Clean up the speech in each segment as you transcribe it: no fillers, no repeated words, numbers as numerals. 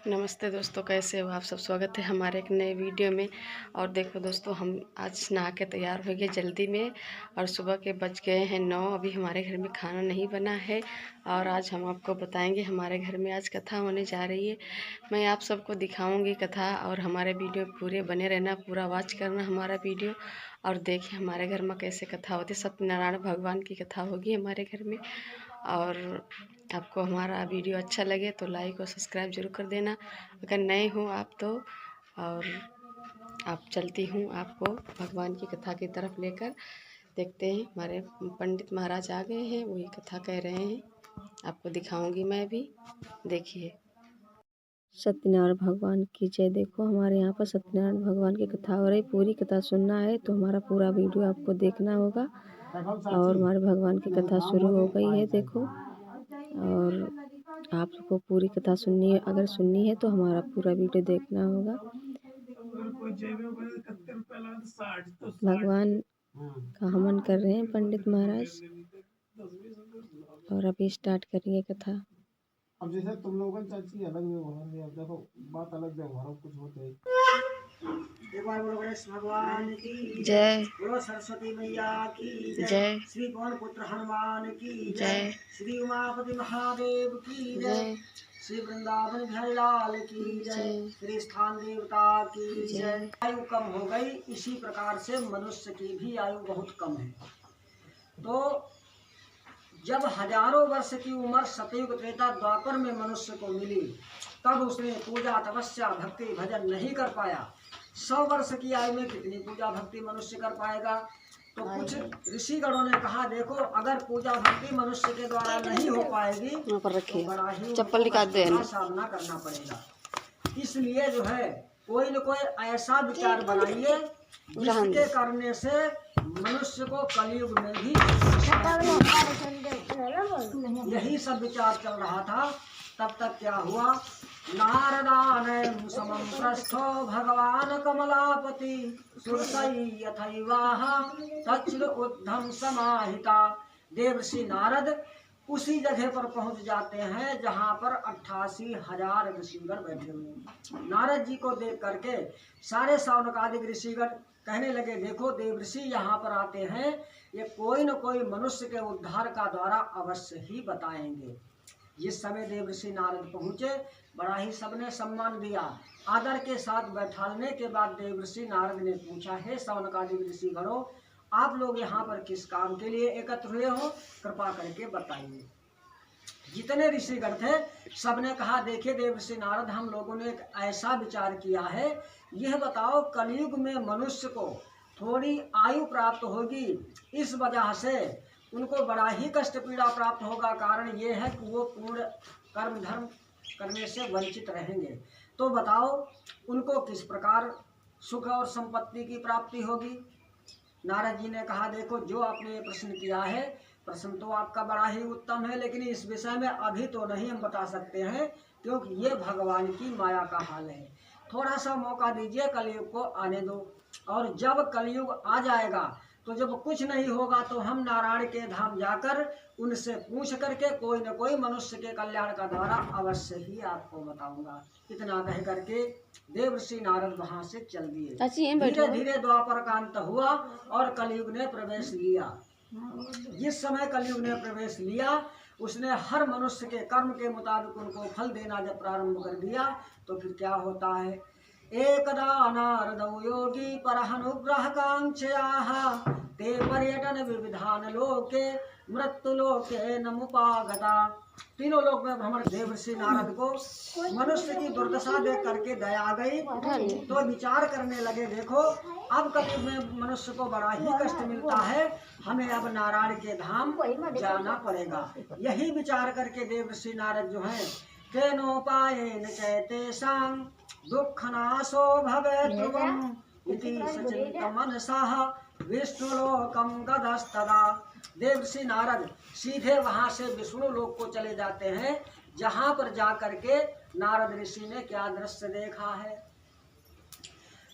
नमस्ते दोस्तों, कैसे हो आप सब। स्वागत है हमारे एक नए वीडियो में। और देखो दोस्तों, हम आज नहा के तैयार हो गए जल्दी में और सुबह के बज गए हैं 9। अभी हमारे घर में खाना नहीं बना है और आज हम आपको बताएंगे हमारे घर में आज कथा होने जा रही है। मैं आप सबको दिखाऊंगी कथा और हमारे वीडियो पूरे बने रहना, पूरा वॉच करना हमारा वीडियो और देखिए हमारे घर में कैसे कथा होती है। सत्यनारायण भगवान की कथा होगी हमारे घर में। और आपको हमारा वीडियो अच्छा लगे तो लाइक और सब्सक्राइब जरूर कर देना अगर नए हो आप तो। और आप चलती हूँ आपको भगवान की कथा की तरफ लेकर। देखते हैं हमारे पंडित महाराज आ गए हैं, वही कथा कह रहे हैं, आपको दिखाऊंगी मैं भी। देखिए। सत्यनारायण भगवान की जय। देखो हमारे यहाँ पर सत्यनारायण भगवान की कथा हो रही। पूरी कथा सुनना है तो हमारा पूरा वीडियो आपको देखना होगा। और हमारे भगवान की कथा शुरू हो गई है देखो। और आपको पूरी कथा सुननी है, अगर सुननी है तो हमारा पूरा वीडियो देखना होगा। भगवान का हवन कर रहे हैं पंडित महाराज और अभी स्टार्ट करिए कथा। अब जैसे तुम लोगों का चाची अलग व्यवहार है, अब देखो बात अलग व्यवहार कुछ होते हैं। एक बार बोलो गणेश भगवान की जय, बोलो सरस्वती मैया की जय, श्री पवन पुत्र हनुमान की जय, श्री उमापति महादेव की जय, श्री वृंदावन बिहारी लाल की जय, श्री स्थान देवता की जय। आयु कम हो गई, इसी प्रकार से मनुष्य की भी आयु बहुत कम है। तो जब हजारों वर्ष की उम्र सतयुग त्रेता द्वापर में मनुष्य को मिली, तब उसने पूजा तपस्या भक्ति भजन नहीं कर पाया। 100 वर्ष की आयु में कितनी पूजा भक्ति मनुष्य कर पाएगा। तो कुछ ऋषिगणों ने कहा, देखो अगर पूजा भक्ति मनुष्य के द्वारा नहीं हो पाएगी तो बड़ा ही चप्पल निकाल दे सामना करना पड़ेगा। इसलिए जो है कोई न कोई ऐसा विचार बनाइए जिसके करने से मनुष्य को कलयुग में भी यही सब विचार चल रहा था। तब तक क्या हुआ, नारदान समम प्रस्थो भगवान कमलापति सुरसई यथैवाह तच्र उद्धम समाहिता। देवर्षि नारद उसी जगह पर पहुंच जाते हैं जहां पर 88,000 ऋषिगण बैठे हुए। नारद जी को देख करके सारे सौनकादिक ऋषिगण कहने लगे, देखो देवर्षि यहाँ पर आते हैं, ये कोई न कोई मनुष्य के उद्धार का द्वारा अवश्य ही बताएंगे। जिस समय देवर्षि नारद पहुँचे, बड़ा ही सबने सम्मान दिया। आदर के साथ बैठाने के बाद देवर्षि नारद ने पूछा, हे सौनकादिक ऋषिगणों, आप लोग यहाँ पर किस काम के लिए एकत्र हुए हो, कृपा करके बताइए। जितने ऋषिगण थे सबने कहा, देखिए देवर्षि नारद, हम लोगों ने एक ऐसा विचार किया है, यह बताओ कलयुग में मनुष्य को थोड़ी आयु प्राप्त होगी, इस वजह से उनको बड़ा ही कष्ट पीड़ा प्राप्त होगा। कारण ये है कि वो पूर्ण कर्म धर्म करने से वंचित रहेंगे। तो बताओ उनको किस प्रकार सुख और संपत्ति की प्राप्ति होगी। नारद जी ने कहा, देखो जो आपने ये प्रश्न किया है, प्रश्न तो आपका बड़ा ही उत्तम है, लेकिन इस विषय में अभी तो नहीं हम बता सकते हैं, क्योंकि ये भगवान की माया का हाल है। थोड़ा सा मौका दीजिए, कलयुग को आने दो। और जब कलयुग आ जाएगा तो जब कुछ नहीं होगा तो हम नारायण के धाम जाकर उनसे पूछ करके कोई न कोई मनुष्य के कल्याण का द्वारा अवश्य ही आपको बताऊंगा। इतना कह करके देवर्षि नारद वहां से चल दिए। धीरे धीरे द्वापर का अंत हुआ और कलयुग ने प्रवेश लिया। जिस समय कलयुग ने प्रवेश लिया, उसने हर मनुष्य के कर्म के मुताबिक उनको फल देना जब प्रारंभ कर दिया, तो फिर क्या होता है, एकदा नारदो योगी परहनुग्रह कांक्षयाः ते पर्यटन विविधान लोके मृत्यु लोके नमुपागता। तीनों लोग में भ्रमण। देवर्षि नारद को मनुष्य की दुर्दशा देख करके दया आ गई, तो विचार करने लगे, देखो अब कलयुग में मनुष्य को बड़ा ही कष्ट मिलता है, हमें अब नारायण के धाम जाना पड़ेगा। यही विचार करके देवर्षि नारद जो है, केनोपायेन चैतेषां दुःखनाशो भवेत् इति सचिन्तमनसः विष्णुलोकं गतस्तदा। देवर्षि नारद सीधे वहां से विष्णु लोक को चले जाते हैं, जहां पर जाकर के नारद ऋषि ने क्या दृश्य देखा है।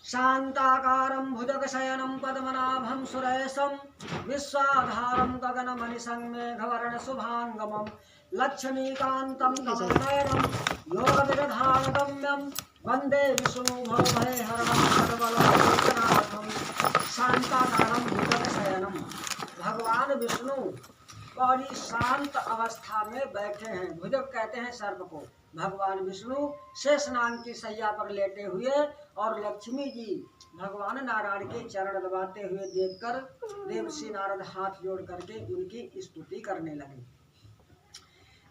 शांताकारं भुजगशयनं पद्मनाभं सुरेशं विश्वाधारं गगनमनिशं मेघवर्ण शुभांगमं लक्ष्मीकान्तं कमलनयनं योगविदधानकं नाम वंदे विष्णु भवभय हरणं सर्वलोकनाथं शांताकारं भुजगशयनं। भगवान विष्णु बड़ी शांत अवस्था में बैठे हैं। भुजग कहते हैं सर्प को। भगवान विष्णु शेषनाग की सैया पर लेटे हुए और लक्ष्मी जी भगवान नारायण के चरण दबाते हुए देखकर देवर्षि नारद हाथ जोड़ करके उनकी स्तुति करने लगे।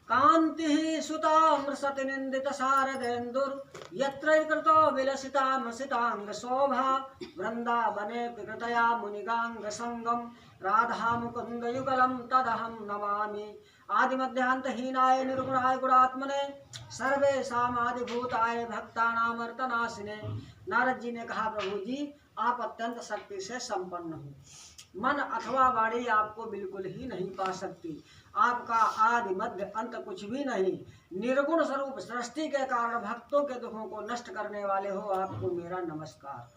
कांति सुतामृषति निंदित शारदेन्दुर यत्र कृतो विलसितामसितांग शोभा वृंदावने विकृतया मुनिगांग संगम राधा मुकुंद युगलम तदहं नमामि। आदि मध्यांत हीनाय निर्गुणाय गुणात्मने सर्वेषामादिभूताय भक्तानामर्तनाशिने। नारद जी ने कहा, प्रभु जी आप अत्यंत शक्ति से संपन्न हो। मन अथवा वाणी आपको बिल्कुल ही नहीं पा सकती। आपका आदि मध्य अंत कुछ भी नहीं। निर्गुण स्वरूप सृष्टि के कारण भक्तों के दुखों को नष्ट करने वाले हो, आपको मेरा नमस्कार।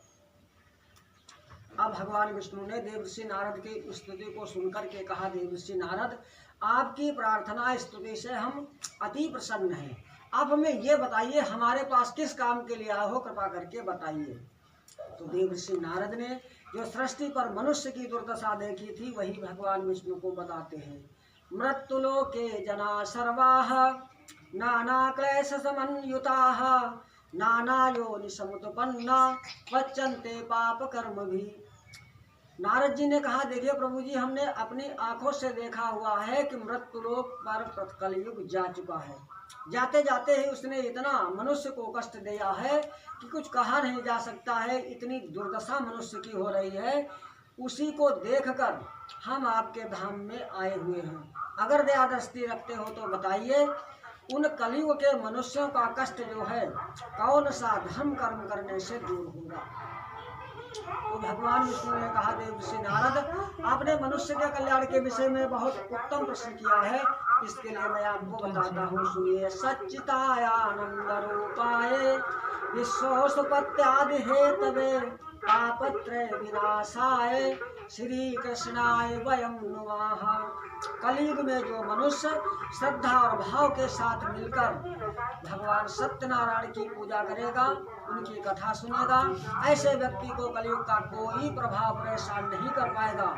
अब भगवान विष्णु ने देवर्षि नारद की स्तुति को सुनकर के कहा, देवर्षि नारद आपकी प्रार्थना स्तुति से हम अति प्रसन्न हैं। अब हमें ये बताइए हमारे पास किस काम के लिए आए हो, कृपा करके बताइए। तो देवर्षि नारद ने जो सृष्टि पर मनुष्य की दुर्दशा देखी थी वही भगवान विष्णु को बताते हैं। मृत्युलोके जना सर्वाः नाना क्लेश समन्युताः नाना योनि समुत्पन्ना पच्यन्ते पाप कर्म भी। नारद जी ने कहा, देखिए प्रभु जी हमने अपनी आंखों से देखा हुआ है कि मृत्युलोक पर कलयुग जा चुका है। जाते जाते ही उसने इतना मनुष्य को कष्ट दिया है कि कुछ कहा नहीं जा सकता है। इतनी दुर्दशा मनुष्य की हो रही है। उसी को देखकर हम आपके धाम में आए हुए हैं। अगर दया दृष्टि रखते हो तो बताइए उन कलयुग के मनुष्यों का कष्ट जो है कौन सा धर्म कर्म करने से दूर होगा। तो भगवान विष्णु ने कहा, देवर्षि नारद आपने मनुष्य के कल्याण के विषय में बहुत उत्तम प्रश्न किया है। इसके लिए मैं आपको बताता हूँ, सुनिए। सच्चिदानंद रूपाय विश्वोत्पत्त्यादि हेतवे तापत्रय विनाशाय श्री कृष्णाय वयं नुमः। कलयुग में जो मनुष्य श्रद्धा और भाव के साथ मिलकर भगवान सत्यनारायण की पूजा करेगा, उनकी कथा सुनेगा, ऐसे व्यक्ति को कलयुग का कोई प्रभाव परेशान नहीं कर पाएगा।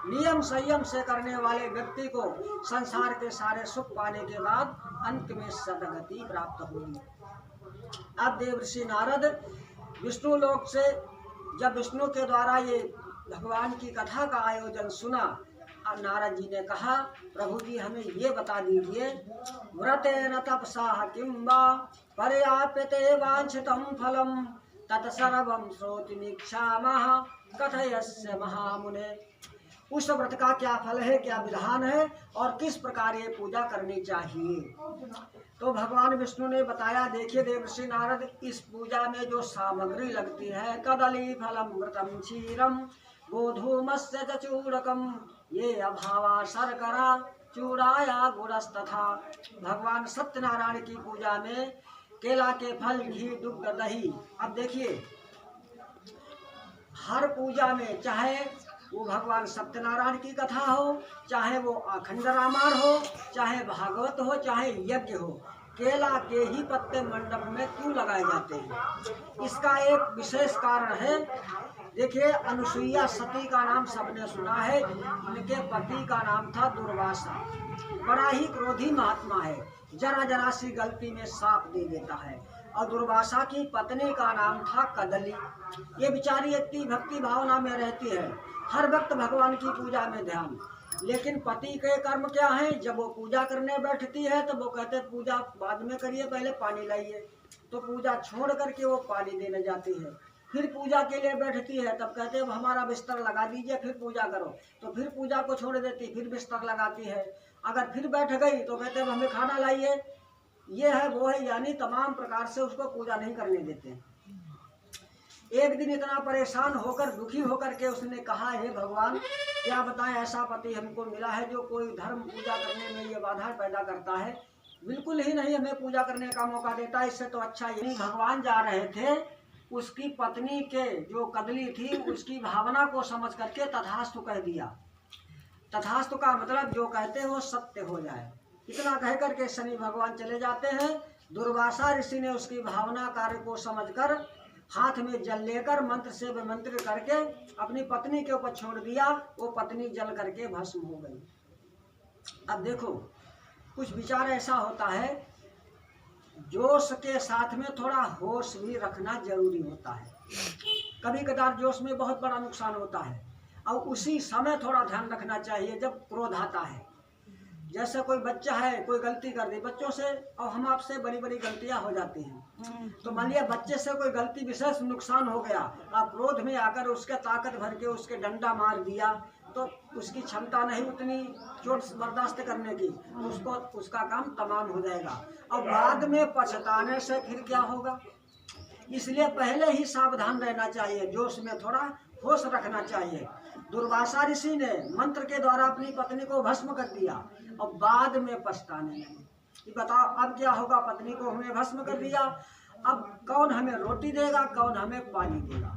नियम संयम से करने वाले व्यक्ति को संसार के सारे सुख पाने के बाद अंत में सद्गति प्राप्त होगी। अब देवर्षि नारद विष्णु लोक से जब विष्णु के द्वारा ये भगवान की कथा का आयोजन सुना, नारद जी ने कहा, प्रभु जी हमें ये बता दीजिए, व्रतेन तपसा किं वा पर्याप्यते वांछितं फलम तत्सर्वं श्रोतुमिच्छामः कथयस्य महामुने। उस व्रत का क्या फल है, क्या विधान है और किस प्रकार ये पूजा करनी चाहिए। तो भगवान विष्णु ने बताया, देखिए देवर्षि नारद इस पूजा में जो सामग्री लगती है, कदली फलम व्रतम क्षीरम गोधूमस्य च चूड़कम ये अभावा शर्करा चूड़ाया गुड़स्तथा। भगवान सत्यनारायण की पूजा में केला के फल, घी, दुग्ध, दही। अब देखिए हर पूजा में चाहे वो भगवान सत्यनारायण की कथा हो, चाहे वो अखंड रामायण हो, चाहे भागवत हो, चाहे यज्ञ हो, केला के ही पत्ते मंडप में क्यों लगाए जाते हैं। इसका एक विशेष कारण है। देखिए अनुसुईया सती का नाम सबने सुना है। उनके पति का नाम था दुर्वासा। बड़ा ही क्रोधी महात्मा है, जरा जरा सी गलती में साप दे देता है। और दुर्वासा की पत्नी का नाम था कदली। ये बेचारी इतनी भक्ति भावना में रहती है, हर वक्त भगवान की पूजा में ध्यान। लेकिन पति के कर्म क्या है, जब वो पूजा करने बैठती है तो वो कहते पूजा बाद में करिए, पहले पानी लाइए। तो पूजा छोड़ करके वो पानी देने जाती है। फिर पूजा के लिए बैठती है, तब कहते हैं हमारा बिस्तर लगा दीजिए, फिर पूजा करो। तो फिर पूजा को छोड़ देती, फिर बिस्तर लगाती है। अगर फिर बैठ गई तो कहते हैं हमें खाना लाइए, ये है वो है, यानी तमाम प्रकार से उसको पूजा नहीं करने देते। एक दिन इतना परेशान होकर, दुखी होकर के उसने कहा, हे भगवान क्या बताएं, ऐसा पति हमको मिला है जो कोई धर्म पूजा करने में ये बाधा पैदा करता है, बिल्कुल ही नहीं हमें पूजा करने का मौका देता। इससे तो अच्छा यही। भगवान जा रहे थे, उसकी पत्नी के जो कदली थी उसकी भावना को समझ करके तथास्तु कह दिया। तथास्तु का मतलब जो कहते हो सत्य हो जाए, इतना कह करके शनि भगवान चले जाते हैं। दुर्वासा ऋषि ने उसकी भावना कार्य को समझकर हाथ में जल लेकर मंत्र से विमंत्रित करके अपनी पत्नी के ऊपर छोड़ दिया। वो पत्नी जल करके भस्म हो गई। अब देखो, कुछ विचार ऐसा होता है, जोश के साथ में थोड़ा होश भी रखना जरूरी होता है। कभी कदार जोश में बहुत बड़ा नुकसान होता है, और उसी समय थोड़ा ध्यान रखना चाहिए जब क्रोध आता है। जैसे कोई बच्चा है, कोई गलती कर दी, बच्चों से और हम आपसे बड़ी बड़ी गलतियां हो जाती हैं। तो मान लिया बच्चे से कोई गलती विशेष नुकसान हो गया, आप क्रोध में आकर उसके ताकत भर के उसके डंडा मार दिया, तो उसकी क्षमता नहीं उतनी चोट बर्दाश्त करने की, उसको उसका काम तमाम हो जाएगा। और बाद में पछताने से फिर क्या होगा। इसलिए पहले ही सावधान रहना चाहिए, जोश में थोड़ा होश रखना चाहिए। दुर्वासा ऋषि ने मंत्र के द्वारा अपनी पत्नी को भस्म कर दिया और बाद में पछताने लगे कि बताओ अब क्या होगा, पत्नी को हमें भस्म कर दिया, अब कौन हमें रोटी देगा, कौन हमें पानी देगा।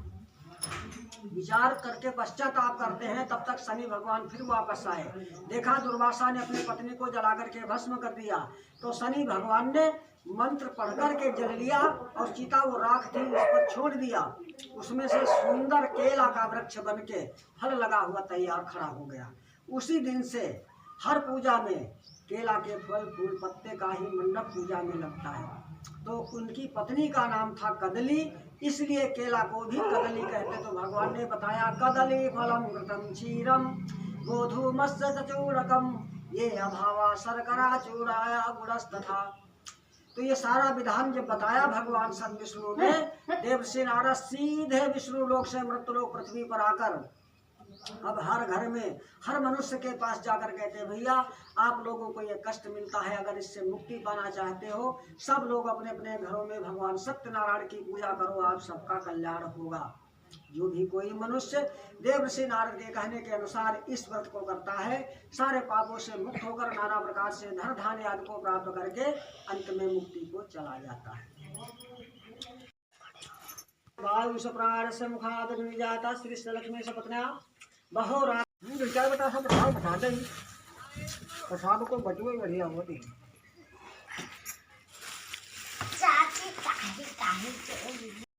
विचार करके पश्चाताप करते हैं, तब तक शनि भगवान फिर वापस आए। देखा दुर्वासा ने अपनी पत्नी को जला करके भस्म कर दिया, तो शनि भगवान ने मंत्र पढ़ करके जल लिया और चिता वो राख थी उस पर छोड़ दिया। उसमें से सुंदर केला का वृक्ष बन के फल लगा हुआ तैयार खड़ा हो गया। उसी दिन से हर पूजा में केला के फल फूल पत्ते का ही मंडप पूजा में लगता है। तो उनकी पत्नी का नाम था कदली, इसलिए केला को भी कदली कहते। तो भगवान ने बताया कदली फलम घृतम क्षीरम गोधूमस्य चूरकम ये अभावा शर्करा चूराया गुड़स्तथा। तो ये सारा विधान जब बताया भगवान सन विष्णु ने, देवश्री नारद सीधे विष्णु लोक से मृत्युलोक पृथ्वी पर आकर अब हर घर में हर मनुष्य के पास जाकर कहते, भैया आप लोगों को ये कष्ट मिलता है, अगर इससे मुक्ति पाना चाहते हो सब लोग अपने अपने घरों में भगवान सत्यनारायण की पूजा करो, आप सबका कल्याण होगा। जो भी कोई मनुष्य देवऋषि नारद के कहने के अनुसार इस व्रत को करता है, सारे पापों से मुक्त होकर नाना प्रकार से धन धान्य आदि को प्राप्त करके अंत में मुक्ति को चला जाता है। वायु से प्राण से मुखाद जाता श्री लक्ष्मी सपत्न्या बहो रात विचार बता सब प्रसाद बता दे, प्रसाद को बटुए बढ़िया होती चाची काहे